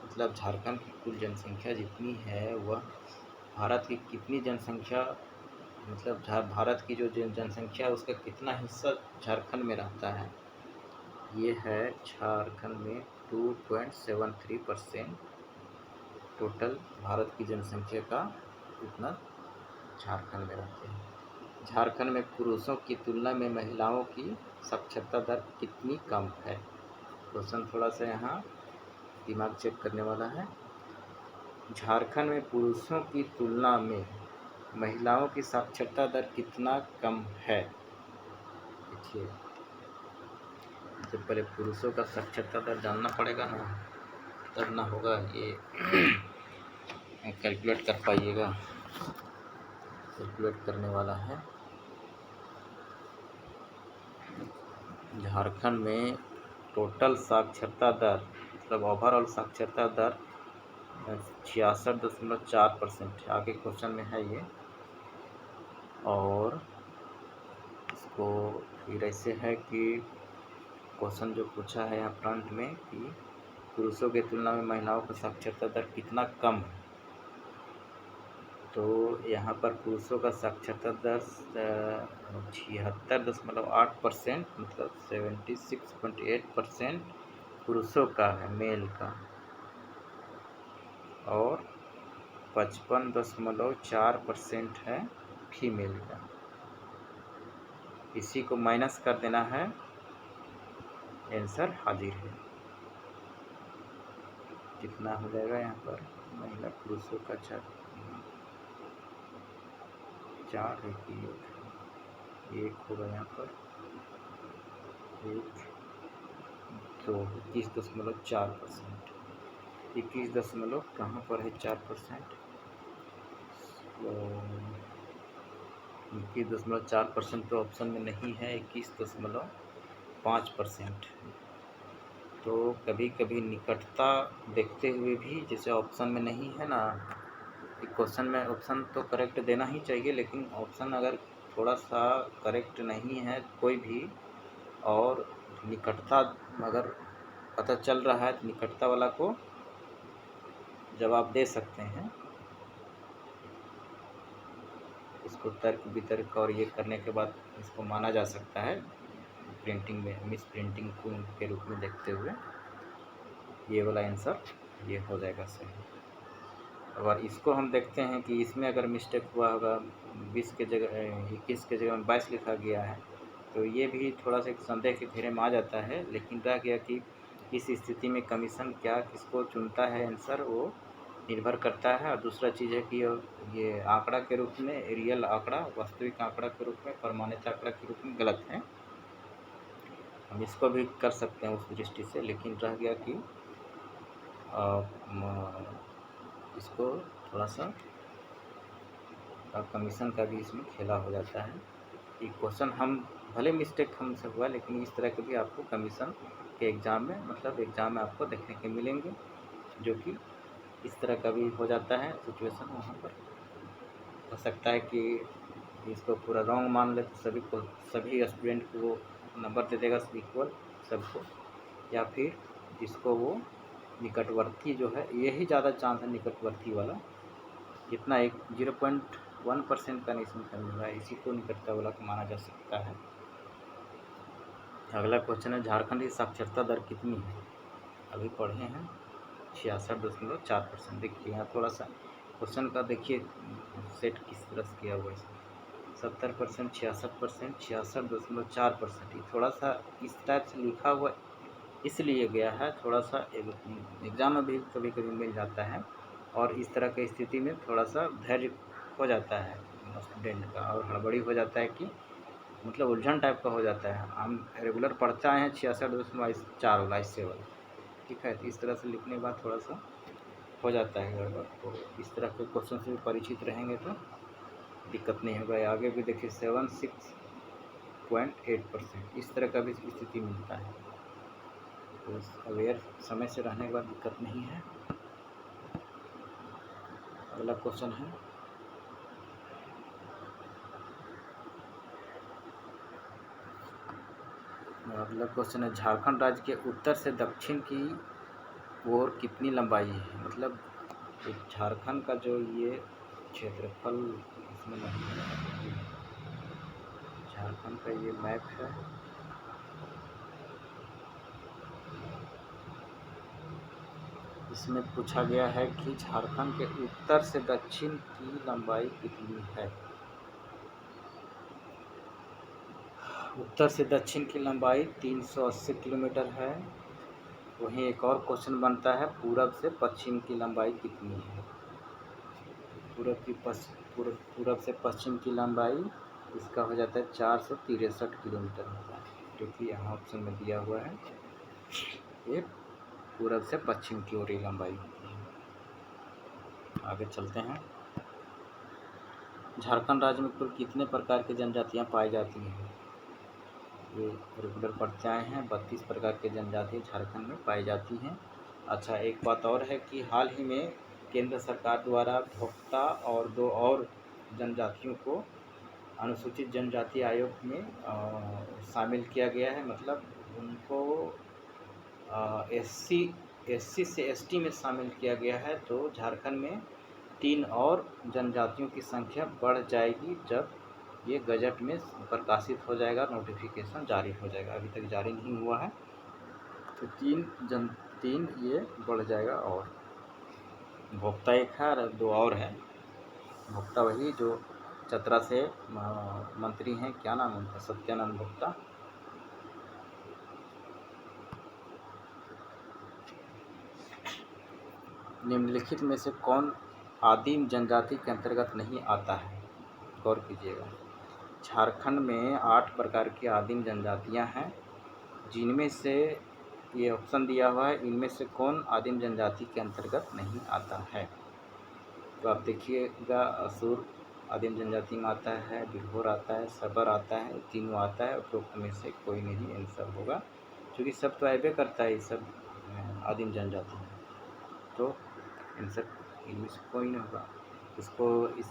मतलब झारखंड की कुल जनसंख्या जितनी है वह भारत की कितनी जनसंख्या, मतलब भारत की जो जनसंख्या है उसका कितना हिस्सा झारखंड में रहता है। ये है झारखंड में 2.73% टोटल भारत की जनसंख्या का उतना झारखंड में रहते हैं। झारखंड में पुरुषों की तुलना में महिलाओं की साक्षरता दर कितनी कम है। क्वेश्चन थोड़ा सा यहाँ दिमाग चेक करने वाला है। झारखंड में पुरुषों की तुलना में महिलाओं की साक्षरता दर कितना कम है। देखिए, सबसे पहले पुरुषों का साक्षरता दर जानना पड़ेगा ना, तब ना होगा ये कैलकुलेट कर पाइएगा। कैलकुलेट करने वाला है। झारखंड में टोटल साक्षरता दर, मतलब ओवरऑल साक्षरता दर 66.4%। आगे क्वेश्चन में है ये, और इसको फिर ऐसे है कि क्वेश्चन जो पूछा है यहाँ फ्रंट में कि पुरुषों की तुलना में महिलाओं का साक्षरता दर कितना कम है। तो यहाँ पर पुरुषों का साक्षरता दर 76.8%, मतलब 76.8% पुरुषों का है, मेल का, और 55.4% है फीमेल का। इसी को माइनस कर देना है, आंसर हाजिर है। कितना हो जाएगा यहाँ पर, महिला पुरुषों का 4 एक होगा यहाँ पर, 21.4%। 21 दशमलव कहाँ पर है 4%, 21.4% तो ऑप्शन में नहीं है, 21.5%। तो कभी कभी निकटता देखते हुए भी, जैसे ऑप्शन में नहीं है ना, क्वेश्चन में ऑप्शन तो करेक्ट देना ही चाहिए, लेकिन ऑप्शन अगर थोड़ा सा करेक्ट नहीं है कोई भी, और निकटता अगर पता चल रहा है तो निकटता वाला को जवाब दे सकते हैं। इसको तर्क वितर्क और ये करने के बाद इसको माना जा सकता है प्रिंटिंग में, मिस प्रिंटिंग के रूप में देखते हुए ये वाला आंसर ये हो जाएगा सही। और इसको हम देखते हैं कि इसमें अगर मिस्टेक हुआ होगा, 20 के जगह 21 के जगह में 22 लिखा गया है, तो ये भी थोड़ा सा एक संदेह के घेरे में आ जाता है। लेकिन रह गया कि इस स्थिति में कमीशन क्या किसको चुनता है, आंसर वो निर्भर करता है। और दूसरा चीज़ है कि ये आंकड़ा के रूप में, रियल आंकड़ा, वास्तविक आंकड़ा के रूप में, प्रमाणित आंकड़ा के रूप में गलत है। हम इसको भी कर सकते हैं उस दृष्टि से, लेकिन रह गया कि इसको थोड़ा सा कमीशन का भी इसमें खेला हो जाता है। ये क्वेश्चन हम भले मिस्टेक हमसे हुआ, लेकिन इस तरह के भी आपको कमीशन के एग्ज़ाम में, मतलब एग्ज़ाम में आपको देखने के मिलेंगे, जो कि इस तरह का भी हो जाता है सिचुएशन। वहाँ पर हो सकता है कि इसको पूरा रॉन्ग मान ले तो सभी स्टूडेंट को वो नंबर दे देगा इक्वल सबको, या फिर जिसको वो निकटवर्ती जो है, यही ज़्यादा चांस है निकटवर्ती वाला, जितना एक 0.1% का नहीं संख्या मिल रहा है, इसी को निकटता वाला को माना जा सकता है। अगला क्वेश्चन है, झारखंड की साक्षरता दर कितनी है। अभी पढ़े हैं 66.4%। देखिए यहाँ थोड़ा सा क्वेश्चन का देखिए सेट किस तरह से किया हुआ है। 70%, 66%, 66.4%। ये थोड़ा सा इस टाइप से लिखा हुआ इसलिए गया है, थोड़ा सा एग्ज़ाम में भी कभी कभी मिल जाता है, और इस तरह की स्थिति में थोड़ा सा धैर्य हो जाता है स्टूडेंट का, और हड़बड़ी हो जाता है कि मतलब उलझन टाइप का हो जाता है। हम रेगुलर पढ़ते आए हैं 66.4 वाला, इससे वाला, ठीक है। तो इस तरह से लिखने के बाद थोड़ा सा हो जाता है गड़बड़। तो इस तरह के क्वेश्चन से भी परिचित रहेंगे तो दिक्कत नहीं होगा। आगे भी देखिए 76.8%, इस तरह का भी स्थिति मिलता है। तो अवेयर समय से रहने के बाद दिक्कत नहीं है। अगला क्वेश्चन है, झारखंड राज्य के उत्तर से दक्षिण की ओर कितनी लंबाई है। मतलब झारखंड का जो ये क्षेत्रफल इसमें नहीं है, झारखंड का ये मैप है, इसमें पूछा गया है कि झारखंड के उत्तर से दक्षिण की लंबाई कितनी है। उत्तर से दक्षिण की लंबाई 380 किलोमीटर है। वहीं एक और क्वेश्चन बनता है, पूरब से पश्चिम की लंबाई कितनी है। पूरब से पश्चिम की लंबाई इसका हो जाता है 463 किलोमीटर होता है, जो कि यहाँ ऑप्शन में दिया हुआ है। ये पूरब से पश्चिम की ओर लंबाई होती है। आगे चलते हैं, झारखंड राज्य में कुल कितने प्रकार की जनजातियाँ पाई जाती हैं। ये रेगुलर पढ़ते आए हैं, 32 प्रकार की जनजाति झारखंड में पाई जाती हैं। अच्छा, एक बात और है कि हाल ही में केंद्र सरकार द्वारा भोक्ता और 2 और जनजातियों को अनुसूचित जनजाति आयोग में शामिल किया गया है। मतलब उनको एससी से एसटी में शामिल किया गया है। तो झारखंड में 3 और जनजातियों की संख्या बढ़ जाएगी जब ये गजट में प्रकाशित हो जाएगा, नोटिफिकेशन जारी हो जाएगा। अभी तक जारी नहीं हुआ है, तो 3 ये बढ़ जाएगा। और भोक्ता एक है और 2 और है। भोक्ता वही जो चतरा से मंत्री हैं, क्या नाम है उनका, सत्यानंद भोक्ता। निम्नलिखित में से कौन आदिम जनजाति के अंतर्गत नहीं आता है। गौर कीजिएगा, झारखंड में 8 प्रकार की आदिम जनजातियां हैं, जिनमें से ये ऑप्शन दिया हुआ है, इनमें से कौन आदिम जनजाति के अंतर्गत नहीं आता है। तो आप देखिएगा, असुर आदिम जनजाति में आता है, बिरहोर आता है, सबर आता है, तीनों आता है। उपरोक्त में से कोई नहीं आंसर होगा, क्योंकि सब तो अबे करता है, ये सब आदिम जनजाति है। तो आंसर इनमें से कोई नहीं होगा। इसको इस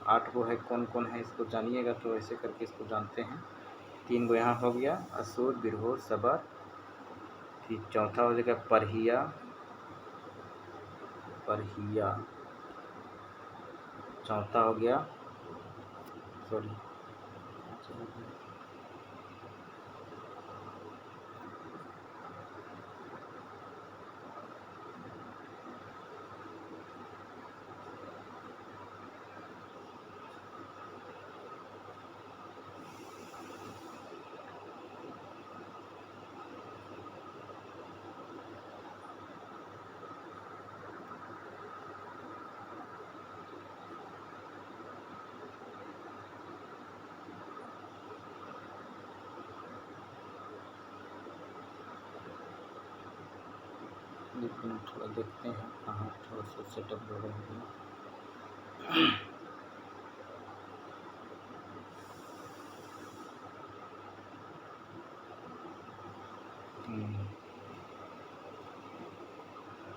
8 गो है, कौन कौन है इसको जानिएगा। तो ऐसे करके इसको जानते हैं। 3 गो यहाँ हो गया, असुर, बिरहोर, सबर। फिर चौथा हो जाएगा परहिया। चौथा हो गया, सॉरी, लेकिन थोड़ा देखते हैं कहाँ थोड़ा सा सेटअप हो रहा है।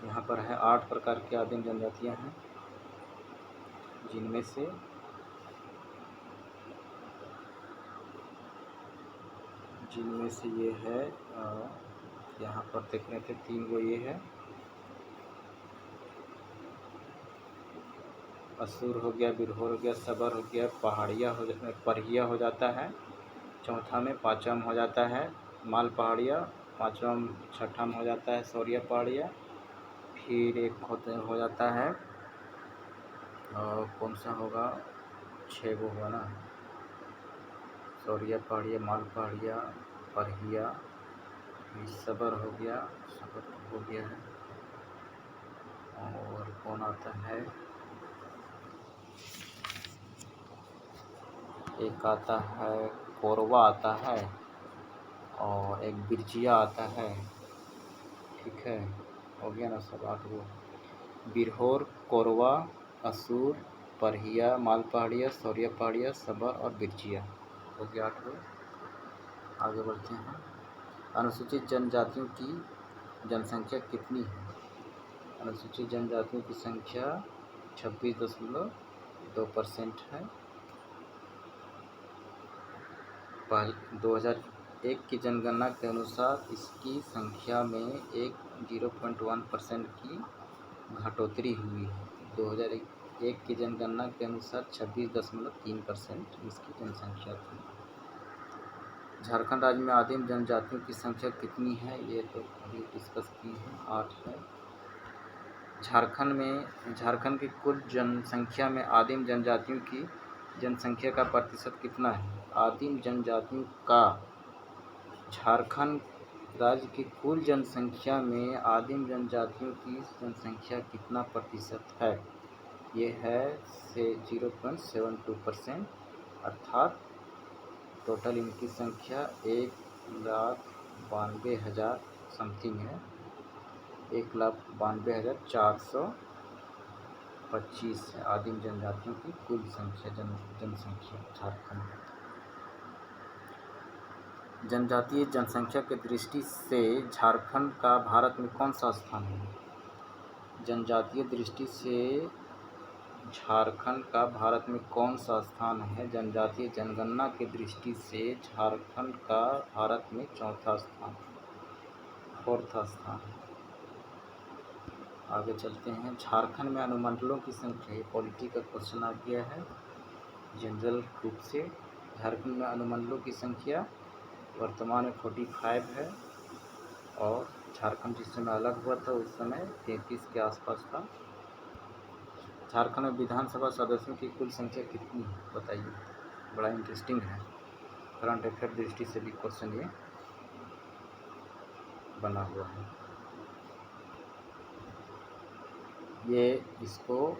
यहाँ पर है 8 प्रकार की आदिम जनजातियाँ हैं, जिनमें से ये है, यहाँ पर देख रहे थे 3 गो ये है, असुर हो गया, बिरहोर हो गया, सबर हो गया, परहिया हो जाता है। चौथा में पाँचवा हो जाता है माल पहाड़िया, पाँचवा छठा में हो जाता है सौरिया पहाड़िया। फिर एक हो जाता है कौन सा होगा, 6 गो हुआ ना, सौरिया पहाड़िया, माल पहाड़िया, परहिया, सबर हो गया, सबर हो गया है। और कौन आता है, एक आता है कोरवा आता है, और एक बिरजिया आता है। ठीक है, हो गया ना सब 8 गो। बिरहोर, कोरवा, असूर, परहिया, माल पहाड़िया, सौरिया पहाड़िया, सबर और बिरजिया, हो गया 8 गो। आगे बढ़ते हैं। अनुसूचित जनजातियों की जनसंख्या कितनी है? अनुसूचित जनजातियों की संख्या 26.2% है। 2001 की जनगणना के अनुसार इसकी संख्या में 0.1% की घटोतरी हुई है। 2001 की जनगणना के अनुसार 26.3% इसकी जनसंख्या थी। झारखंड राज्य में आदिम जनजातियों की संख्या कितनी है? ये तो अभी डिस्कस की है, 8 है। झारखंड की कुल जनसंख्या में आदिम जनजातियों की जनसंख्या का प्रतिशत कितना है? आदिम जनजातियों का झारखंड राज्य की कुल जनसंख्या में आदिम जनजातियों की जनसंख्या कितना प्रतिशत है? ये है 0.72%, अर्थात टोटल इनकी संख्या 1,92,000 समथिंग है, 1,92,425 है आदिम जनजातियों की कुल संख्या, जनसंख्या झारखंड में। जनजातीय जनसंख्या की दृष्टि से झारखंड का भारत में कौन सा स्थान है? जनजातीय दृष्टि से झारखंड का भारत में कौन सा स्थान है? जनजातीय जनगणना की दृष्टि से झारखंड का भारत में 4था स्थान, 4था स्थान है। आगे चलते हैं। झारखंड में अनुमंडलों की संख्या, पॉलिटी का क्वेश्चन आ गया है जनरल रूप से। झारखंड में अनुमंडलों की संख्या वर्तमान में 45 है, और झारखंड जिस समय अलग हुआ था उस समय 33 के आसपास था। झारखंड में विधानसभा सदस्यों की कुल संख्या कितनी है? बताइए, बड़ा इंटरेस्टिंग है, करंट अफेयर दृष्टि से भी क्वेश्चन ये बना हुआ है। ये इसको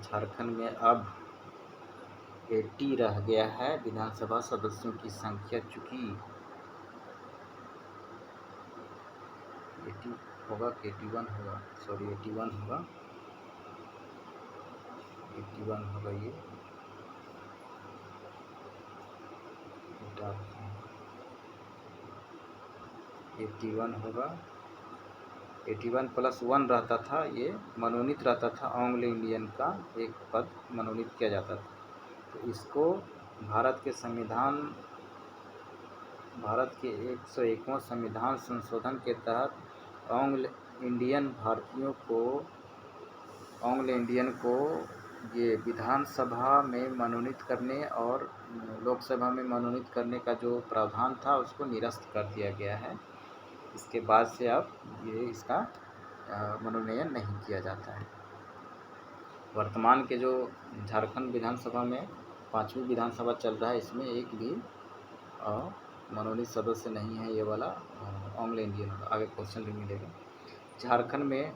झारखंड में अब 80 रह गया है विधानसभा सदस्यों की संख्या, चूँकि 80 होगा कि 81 होगा, सॉरी 81 होगा, 81 होगा, ये 81 होगा। 81 + 1 रहता था, ये मनोनीत रहता था, एंग्लो इंडियन का एक पद मनोनीत किया जाता था। तो इसको भारत के 101वां संविधान संशोधन के तहत एंग्लो इंडियन को ये विधानसभा में मनोनीत करने और लोकसभा में मनोनीत करने का जो प्रावधान था उसको निरस्त कर दिया गया है। इसके बाद से अब ये इसका मनोनयन नहीं किया जाता है। वर्तमान के जो झारखंड विधानसभा में 5वीं विधानसभा चल रहा है, इसमें एक भी मनोनीत सदस्य नहीं है, ये वाला एंग्लो इंडियन होगा। आगे क्वेश्चन भी मिलेगा। झारखंड में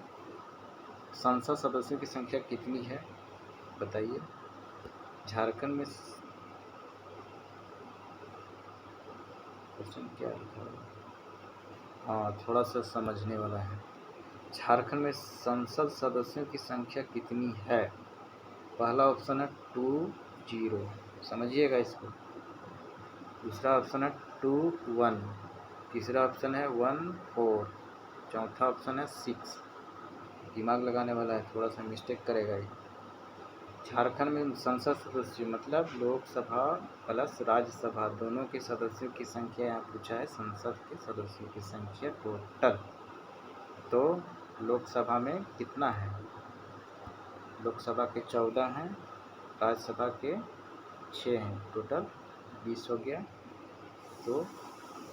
संसद सदस्यों की संख्या कितनी है? बताइए। झारखंड में क्वेश्चन क्या लिखा है? हाँ, थोड़ा सा समझने वाला है। झारखंड में संसद सदस्यों की संख्या कितनी है? पहला ऑप्शन है 20, समझिएगा इसको। दूसरा ऑप्शन है 21, तीसरा ऑप्शन है 14, चौथा ऑप्शन है 6। दिमाग लगाने वाला है, थोड़ा सा मिस्टेक करेगा ये। झारखंड में संसद सदस्य मतलब लोकसभा प्लस राज्यसभा दोनों के सदस्यों की संख्या यहाँ पूछा है, संसद के सदस्यों की संख्या टोटल। तो लोकसभा में कितना है? लोकसभा के 14 हैं, राज्यसभा के 6 हैं, टोटल 20 हो गया। तो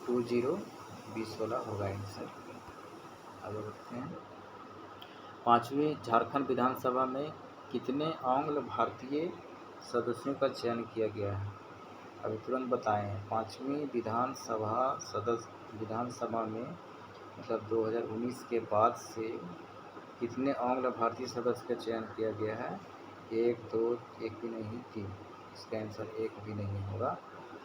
20 20 वाला होगा आंसर। आगे बढ़ते हैं। 5वीं झारखंड विधानसभा में कितने आंग्ल भारतीय सदस्यों का चयन किया गया है? अभी तुरंत बताएं। 5वीं विधानसभा में मतलब 2019 के बाद से कितने आंग्ल भारतीय सदस्य का चयन किया गया है? 1, 2, एक भी नहीं, 3। इसका आंसर एक भी नहीं होगा,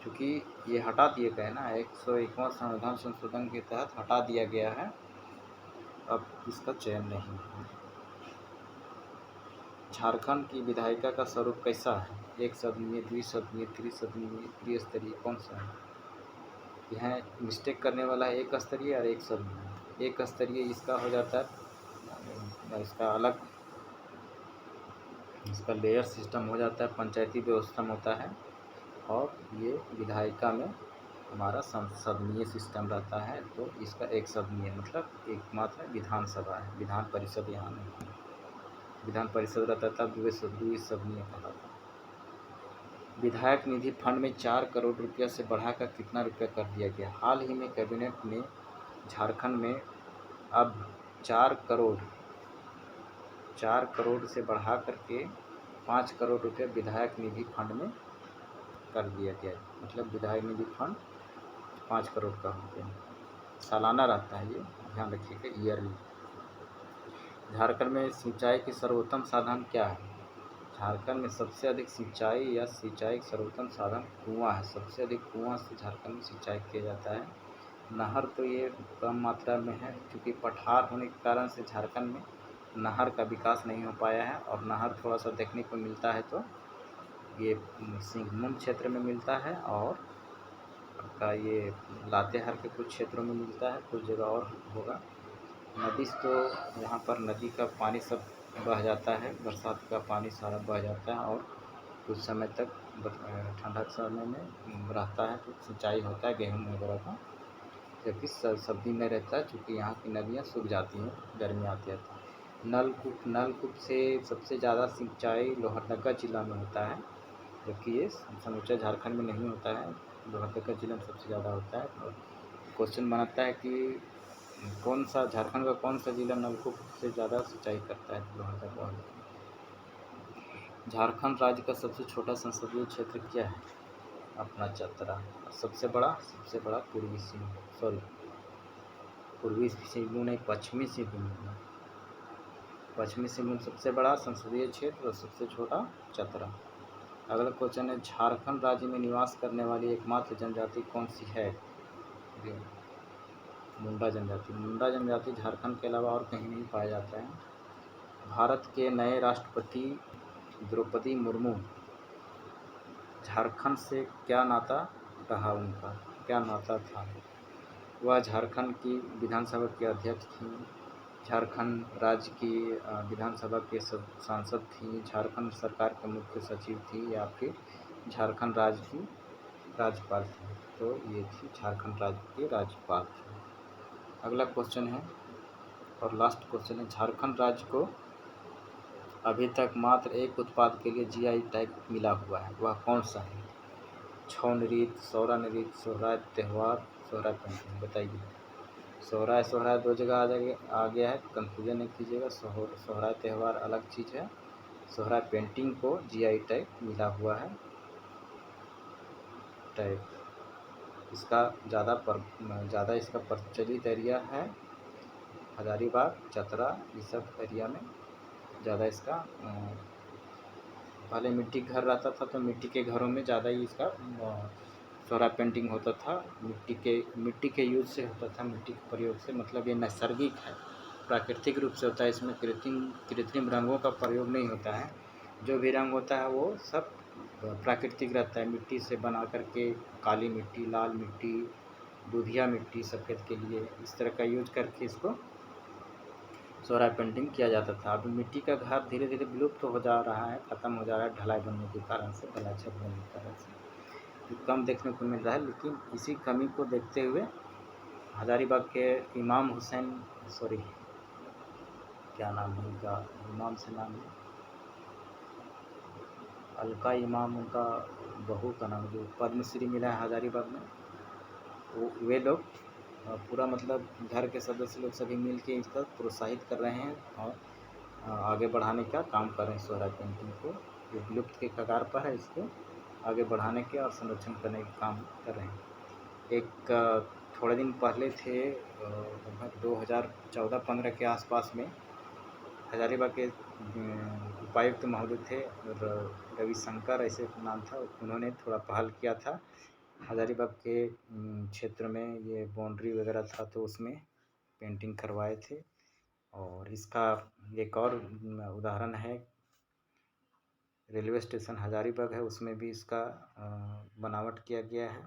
क्योंकि ये हटा दिए गए ना, 101वां संविधान संशोधन के तहत हटा दिया गया है, अब इसका चयन नहीं है। झारखंड की विधायिका का स्वरूप कैसा है? एक सदनीय, द्विसदनीय, त्रिसदनीय, त्रिस्तरीय, कौन सा है? यह मिस्टेक करने वाला है एक स्तरीय और एक सदनीय। एक स्तरीय इसका हो जाता है, इसका अलग इसका लेयर सिस्टम हो जाता है, पंचायती व्यवस्था में होता है, और ये विधायिका में हमारा संसदीय सिस्टम रहता है। तो इसका एक सदनीय मतलब एकमात्र विधानसभा है, विधान परिषद यहाँ नहीं। विधान परिषद रहता था द्विसदनीय कहलाता। विधायक निधि फंड में 4 करोड़ रुपया से बढ़ाकर कितना रुपया कर दिया गया? हाल ही में कैबिनेट ने झारखंड में अब 4 करोड़ से बढ़ा करके 5 करोड़ रुपये विधायक निधि फंड में कर दिया गया। मतलब विधायक निधि फंड 5 करोड़ का हो गया। सालाना रहता है, ये ध्यान रखिएगा, ईयरली। झारखंड में सिंचाई के सर्वोत्तम साधन क्या है? झारखंड में सबसे अधिक सिंचाई का सर्वोत्तम साधन कुआं है। सबसे अधिक कुआं से झारखंड में सिंचाई किया जाता है। नहर तो ये कम मात्रा में है, क्योंकि पठार होने के कारण से झारखंड में नहर का विकास नहीं हो पाया है, और नहर थोड़ा सा देखने को मिलता है तो ये सिंहभूम क्षेत्र में मिलता है, और आपका ये लातेहार के कुछ क्षेत्रों में मिलता है, कुछ जगह और होगा। नदी तो यहाँ पर नदी का पानी सब बह जाता है, बरसात का पानी सारा बह जाता है, और कुछ समय तक ठंडक समय में रहता है तो सिंचाई होता है गेहूँ वगैरह का, जबकि सर्दी में रहता है, चूँकि यहाँ की नदियाँ सूख जाती हैं, गर्मी आती है तो। नलकूप से सबसे ज़्यादा सिंचाई लोहरदगा जिला में होता है, जबकि ये समूचा झारखंड में नहीं होता है, लोहरदगा जिला में सबसे ज़्यादा होता है। और क्वेश्चन बनाता है कि कौन सा झारखंड का कौन सा जिला नलकूप से ज़्यादा सिंचाई करता है? लोहरदगा। झारखंड राज्य का सबसे छोटा संसदीय क्षेत्र क्या है? अपना चतरा। सबसे बड़ा पूर्वी सिंहभूम नहीं, पश्चिमी सिंहभूम। पश्चिमी सिंहभूम सबसे बड़ा संसदीय क्षेत्र और सबसे छोटा चतरा। अगला क्वेश्चन है, झारखंड राज्य में निवास करने वाली एकमात्र जनजाति कौन सी है? मुंडा जनजाति। मुंडा जनजाति झारखंड के अलावा और कहीं नहीं पाया जाता है। भारत के नए राष्ट्रपति द्रौपदी मुर्मू, झारखंड से क्या नाता रहा उनका? क्या नाता था? वह झारखंड की विधानसभा के अध्यक्ष थीं, झारखंड राज्य की विधानसभा के सांसद थीं, झारखंड सरकार के मुख्य सचिव थी, या फिर झारखंड राज्य की राज्यपाल थी? तो ये थी झारखंड राज्य के राज्यपाल थी। अगला क्वेश्चन है और लास्ट क्वेश्चन है, झारखंड राज्य को अभी तक मात्र एक उत्पाद के लिए जीआई टैग मिला हुआ है, वह कौन सा है? छौ नृत्य, सोहरा नृत्य, सोहराय त्यौहार, सोहराय पेंटिंग। बताइए। सोहराय 2 जगह आ गया है, कंफ्यूजन नहीं कीजिएगा। सोहराय त्यौहार अलग चीज़ है, सोहराय पेंटिंग को जीआई टैग मिला हुआ है। टैग इसका ज़्यादा इसका प्रचलित एरिया है हजारीबाग, चतरा, ये सब एरिया में ज़्यादा इसका पहले मिट्टी घर रहता था, तो मिट्टी के घरों में ज़्यादा ही इसका सोहराय पेंटिंग होता था। मिट्टी के यूज से होता था, मिट्टी के प्रयोग से, मतलब ये नैसर्गिक है, प्राकृतिक रूप से होता है, इसमें कृत्रिम रंगों का प्रयोग नहीं होता है। जो भी रंग होता है वो सब प्राकृतिक रहता है, मिट्टी से बना करके, काली मिट्टी, लाल मिट्टी, दूधिया मिट्टी सफ़ेद के लिए, इस तरह का यूज करके इसको सोहराय पेंटिंग किया जाता था। अभी मिट्टी का घर धीरे धीरे विलुप्त हो जा रहा है, ख़त्म हो जा रहा है, ढलाई बनने के कारण से, ढलाई छत बनने के कारण से कम देखने को मिल रहा है। लेकिन इसी कमी को देखते हुए हजारीबाग के इमाम हुसैन, क्या नाम है उनका, इमाम से नाम है अलका इमाम, उनका बहू का नाम, जो पद्मश्री मिला है हजारीबाग में, वे लोग पूरा मतलब घर के सदस्य लोग सभी मिल के इसका प्रोत्साहित कर रहे हैं और आगे बढ़ाने का काम कर रहे हैं। सोहराय पेंटिंग को जो विलुप्त के कगार पर है, इसको आगे बढ़ाने के और संरक्षण करने का काम कर रहे हैं। एक थोड़े दिन पहले थे, लगभग 2014-15 के आसपास में हजारीबाग के उपायुक्त महोदय थे रविशंकर ऐसे नाम था, उन्होंने थोड़ा पहल किया था। हजारीबाग के क्षेत्र में ये बाउंड्री वगैरह था तो उसमें पेंटिंग करवाए थे। और इसका एक और उदाहरण है, रेलवे स्टेशन हजारीबाग है, उसमें भी इसका बनावट किया गया है,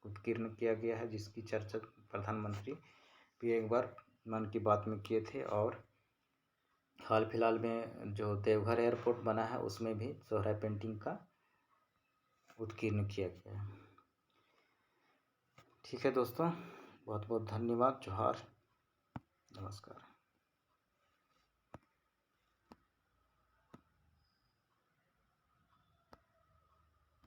उत्कीर्ण किया गया है, जिसकी चर्चा प्रधानमंत्री भी एक बार मन की बात में किए थे। और हाल फिलहाल में जो देवघर एयरपोर्ट बना है उसमें भी सोहराय पेंटिंग का उत्कीर्ण किया गया है। ठीक है दोस्तों, बहुत बहुत धन्यवाद। जोहार, नमस्कार।